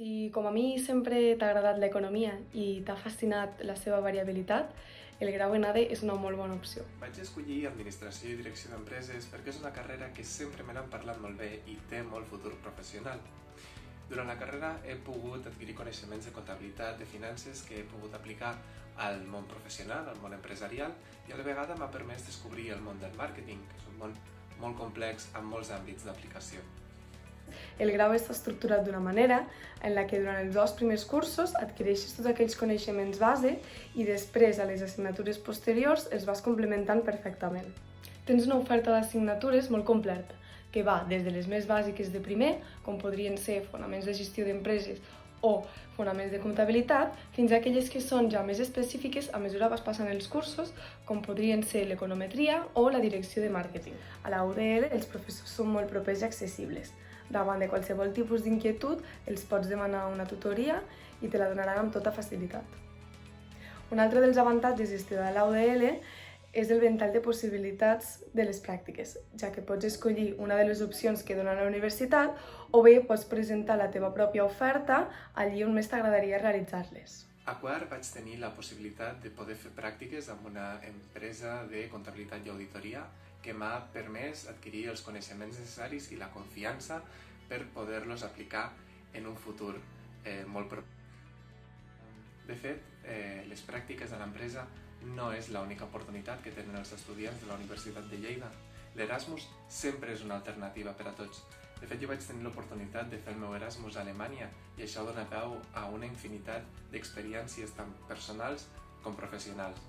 Si com a mi sempre t'ha agradat l'economia i t'ha fascinat la seva variabilitat, el grau en ADE és una molt bona opció. Vaig escollir Administració i Direcció d'Empreses perquè és una carrera que sempre me n'han parlat molt bé i té molt futur professional. Durant la carrera he pogut adquirir coneixements de comptabilitat, de finances que he pogut aplicar al món professional, al món empresarial, i a la vegada m'ha permès descobrir el món del màrqueting, que és un món molt complex amb molts àmbits d'aplicació. El grau està estructurat d'una manera en la que durant els 2 primers cursos adquireixes tots aquells coneixements base i després a les assignatures posteriors els vas complementant perfectament. Tens una oferta d'assignatures molt completa, que va des de les més bàsiques de primer, com podrien ser fonaments de gestió d'empreses o fonaments de comptabilitat, fins a aquelles que són ja més específiques a mesura que vas passant els cursos, com podrien ser l'econometria o la direcció de màrqueting. A la UDL els professors són molt propers i accessibles. Davant de qualsevol tipus d'inquietud els pots demanar una tutoria i te la donaran amb tota facilitat. Un altre dels avantatges d'estudiar a la UDL és el ventall de possibilitats de les pràctiques, ja que pots escollir una de les opcions que dona la universitat o bé pots presentar la teva pròpia oferta allí on més t'agradaria realitzar-les. A quart vaig tenir la possibilitat de poder fer pràctiques amb una empresa de comptabilitat i auditoria que m'ha permès adquirir els coneixements necessaris i la confiança per poder-los aplicar en un futur molt proper. De fet, les pràctiques a l'empresa no és l'única oportunitat que tenen els estudiants de la Universitat de Lleida. L'Erasmus sempre és una alternativa per a tots. De fet, jo vaig tenir l'oportunitat de fer el meu Erasmus a Alemanya i això dona peu a una infinitat d'experiències tant personals com professionals.